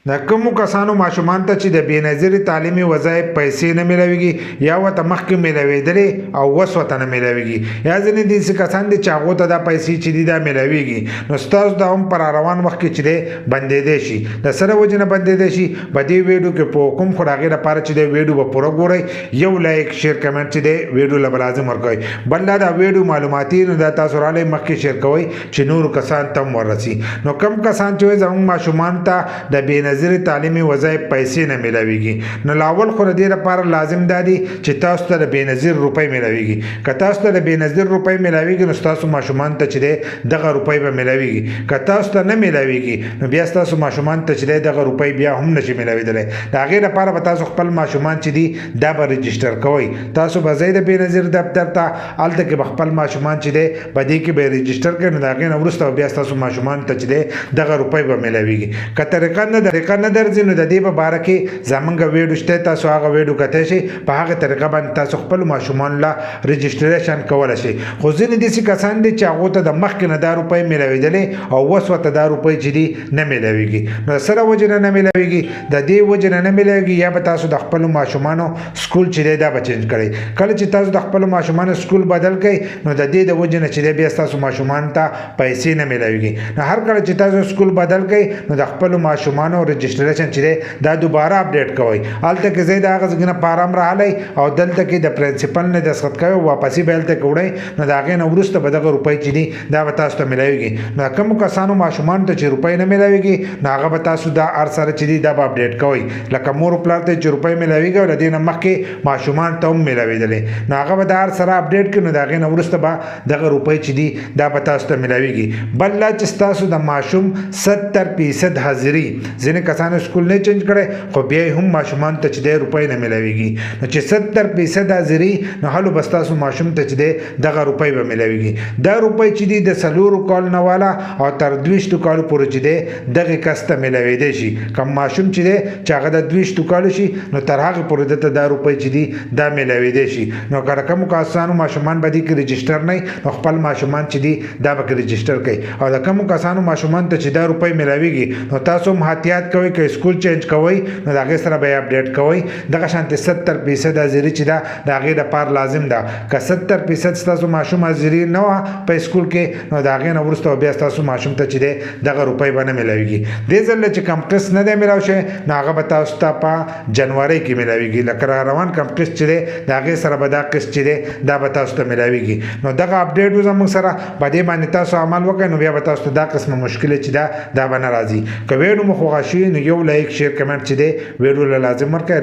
د کومو کسانو ماشومان ته چې د بېنظیرې تعلیمي وظایف پیسې نه میلاویږي یا ورته مخکې میلاوېدلې او اوس ورته نه میلاویږي یا ځینې داسې کسان دي چې هغو ته دا پیسې چې دي دا میلاویږي نو ستاسو د هم پر روان وخت کې چې دی بندېدی شي د سره وجې نه بندېدی شي په دې ویډیو کې په حکم خو د هغې لپاره چې دی ویډیو به پوره ګورئ یو لایک شیر کمنټ چې دی ویډیو له به لازم ورکوئ بل دا ویډیو معلوماتي نو دا تاسو رالی مخکې شیر کوئ چې نورو کسان ته هم ورسي نو کم کسان چې زموږ ماشومان ته د بېنظیرې تعلیمي وظایف پیسې نه میلاویږي نو لاول خو د دې لپاره لازم دا دی چې تاسو ته د بېنظیر روپۍ میلاویږي که تاسو ته د بېنظیر روپۍ میلاویږي نو ستاسو ماشومان ته چې دی دغه روپۍ به میلاویږي که تاسو ته نه میلاویږي نو بیا ستاسو ماشومان ته چې دی دغه روپۍ بیا هم نشي میلاوېدلی د هغې لپاره به تاسو خپل ماشومان چې دي دا به رجسټر کوئ تاسو به ځئ د بېنظیر دفتر ته هلته کې به خپل ماشومان چې دی په دې کې به یې رجسټر کړئ نو د هغې نه وروسته بیا ستاسو ماشومان ته چې دی دغه روپۍ به میلاویږي که طریقه نه درځي نو د دې په باره کې زمونږ ویډیو شته تاسو هغه ویډیو کتی شئ په هغه طریقه باندې تاسو خپلو ماشومانو له رجسټریشن کولی شئ خو ځینې داسې کسان دي چې هغو ته د مخکې نه دا روپۍ میلاوېدلې او اوس ورته دا روپۍ چې دي نه میلاویږي نو سره وجې نه میلاویږي د دې وجې نه میلاویږي یا به تاسو د خپلو ماشومانو سکول چې دی دا به چینج کړئ کله چې تاسو د خپلو ماشومانو سکول بدل کړئ نو د دې د وجې نه چې دی بیا ستاسو ماشومانو ته پیسې نه میلاویږي نو هر کله چې تاسو سکول بدل کړئ نو د خپلو ماشومانو رجسټریشن چې دی دا دوباره اپډیټ کوئ هلته کې ځئ د هغه ځای نه فارم راغلی او دلته کې د پرنسپل نه دستخط کوئ واپسې به هلته کې وړئ نو د هغې نه وروسته به دغه روپۍ چې دي دا به تاسو ته میلاویږي نو کومو کسانو ماشومانو ته چې روپۍ نه میلاویږي نو هغه به تاسو دا هر سره چې دي دا به اپډیټ کوئ لکه مور پلار ته چې روپۍ میلاویږي او د دې نه مخکې ماشومان ته هم میلاوېدلې نو هغه به دا هر سره اپډیټ کړي نو د هغې نه وروسته به دغه روپۍ چې دي دا به تاسو ته میلاویږي بل دا چې ستاسو د ماشوم 70% حاضري ځینې کسانو سکول نه چینج کړی خو بیا هم ماشومان ته چې دی روپۍ نه میلاویږي نو چې 70% حاضري نو هلو به ستاسو ماشوم ته چې دی دغه روپۍ به میلاویږي دا روپۍ چې دي د 4 کال نه والا او تر 20 کالو پورې چې دی دغې کس ته میلاوېدی شي کوم ماشوم چې دی چې هغه د 20 کالو شي نو تر هغې پورې دته دا روپۍ چې دي دا میلاوېدی شي نو که د کومو کسانو ماشومان به دې کې رجسټر نه نو خپل ماشومان چې دي دا به رجسټر کوي او د کومو کسانو ماشومان ته چې دا روپۍ میلاویږي نو تاسو هم احتیاط کوئ که سکول چینج کوئ نو د هغې سره به یې اپډیټ کوئ دغه شانتې 70% حاضري چې ده د هغې دپاره لازم ده که 70% ستاسو ماشوم حاضري نه وه په سکول کې نو د هغې نه وروسته بیا ستاسو ماشوم ته چې دی دغه روپۍ به نه میلاویږي دې ځل چې کم قسط نه دی میلاو شوی نو هغه به تاسو ته په جنورۍ کې میلاویږي لکه را روان کم قسط چې دی د هغې سره به دا قسط چې دی دا به تاسو ته میلاویږي نو دغه اپډیټ و زموږ سره په دې باندې تاسو عمل وکړئ نو بیا به تاسو ته دا قسمه مشکله چې ده دا به نه راځي که ویډیو مو خوښه شوي نو یو لایک شیر کمنټ چې دی ویډیو له لازم ورکړئ